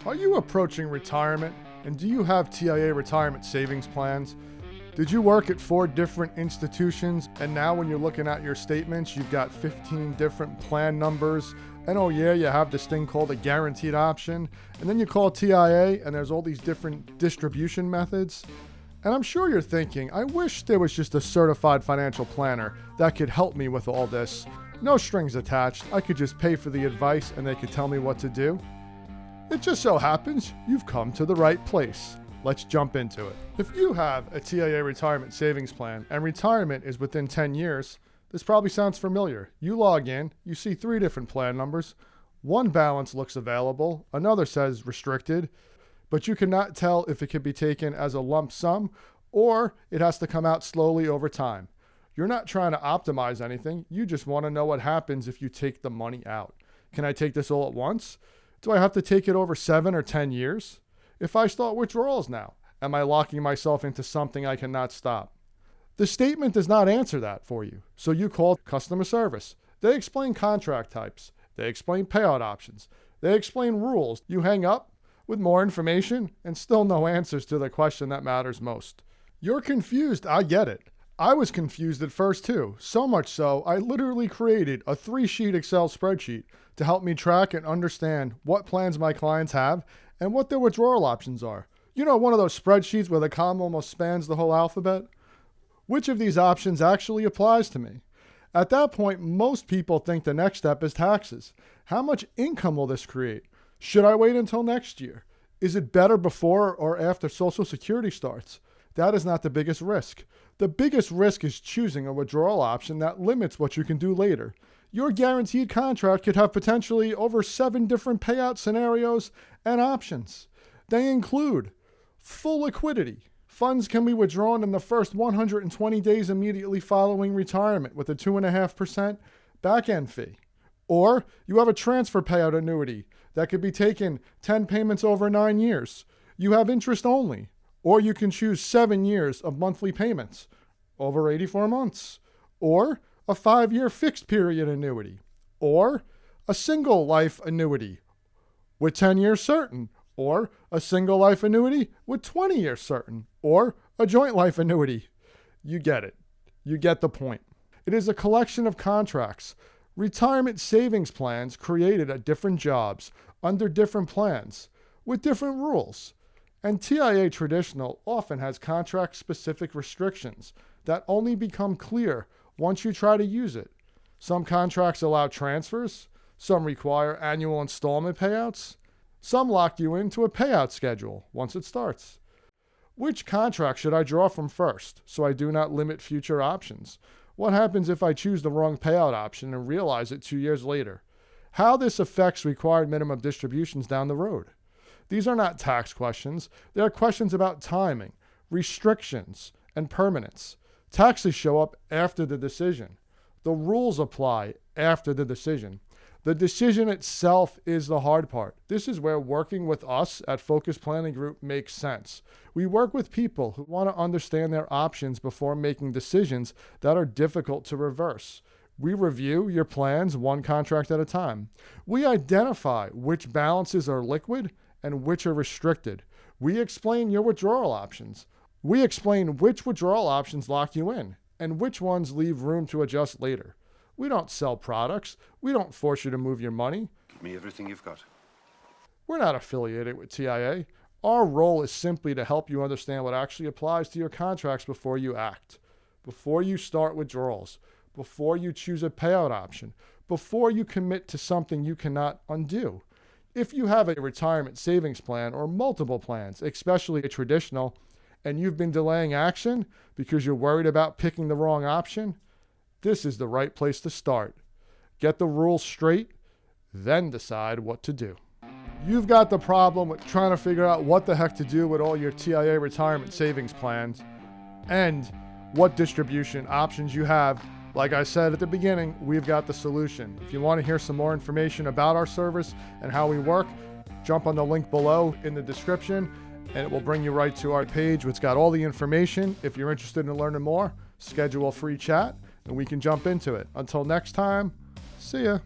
Are you approaching retirement, and do you have TIAA retirement savings plans? Did you work at 4 different institutions, and now when you're looking at your statements, you've got 15 different plan numbers, and oh yeah, you have this thing called a guaranteed option, and then you call TIAA, and there's all these different distribution methods? And I'm sure you're thinking, I wish there was just a certified financial planner that could help me with all this. No strings attached, I could just pay for the advice and they could tell me what to do. It just so happens you've come to the right place. Let's jump into it. If you have a TIAA retirement savings plan and retirement is within 10 years, this probably sounds familiar. You log in, you see 3 different plan numbers. One balance looks available, another says restricted, but you cannot tell if it can be taken as a lump sum or it has to come out slowly over time. You're not trying to optimize anything. You just want to know what happens if you take the money out. Can I take this all at once? Do I have to take it over 7 or 10 years? If I start withdrawals now, am I locking myself into something I cannot stop? The statement does not answer that for you. So you call customer service. They explain contract types. They explain payout options. They explain rules. You hang up with more information and still no answers to the question that matters most. You're confused. I get it. I was confused at first too, so much so I literally created a 3-sheet Excel spreadsheet to help me track and understand what plans my clients have and what their withdrawal options are. You know, one of those spreadsheets where the column almost spans the whole alphabet? Which of these options actually applies to me? At that point, most people think the next step is taxes. How much income will this create? Should I wait until next year? Is it better before or after Social Security starts? That is not the biggest risk. The biggest risk is choosing a withdrawal option that limits what you can do later. Your guaranteed contract could have potentially over 7 different payout scenarios and options. They include full liquidity. Funds can be withdrawn in the first 120 days immediately following retirement with a 2.5% back-end fee. Or you have a transfer payout annuity that could be taken 10 payments over 9 years. You have interest only. Or you can choose 7 years of monthly payments over 84 months. Or a 5-year fixed period annuity. Or a single life annuity with 10 years certain. Or a single life annuity with 20 years certain. Or a joint life annuity. You get it. You get the point. It is a collection of contracts. Retirement savings plans created at different jobs under different plans with different rules. And TIAA Traditional often has contract-specific restrictions that only become clear once you try to use it. Some contracts allow transfers, some require annual installment payouts, some lock you into a payout schedule once it starts. Which contract should I draw from first so I do not limit future options? What happens if I choose the wrong payout option and realize it 2 years later? How this affects required minimum distributions down the road? These are not tax questions. They are questions about timing, restrictions, and permanence. Taxes show up after the decision. The rules apply after the decision. The decision itself is the hard part. This is where working with us at Focus Planning Group makes sense. We work with people who want to understand their options before making decisions that are difficult to reverse. We review your plans 1 contract at a time. We identify which balances are liquid and which are restricted. We explain your withdrawal options. We explain which withdrawal options lock you in and which ones leave room to adjust later. We don't sell products. We don't force you to move your money. Give me everything you've got. We're not affiliated with TIAA. Our role is simply to help you understand what actually applies to your contracts before you act, before you start withdrawals, before you choose a payout option, before you commit to something you cannot undo. If you have a retirement savings plan or multiple plans, especially a traditional, and you've been delaying action because you're worried about picking the wrong option, this is the right place to start. Get the rules straight, then decide what to do. You've got the problem with trying to figure out what the heck to do with all your TIAA retirement savings plans and what distribution options you have. Like I said at the beginning, we've got the solution. If you want to hear some more information about our service and how we work, jump on the link below in the description and it will bring you right to our page, which got all the information. If you're interested in learning more, schedule a free chat and we can jump into it. Until next time, see ya.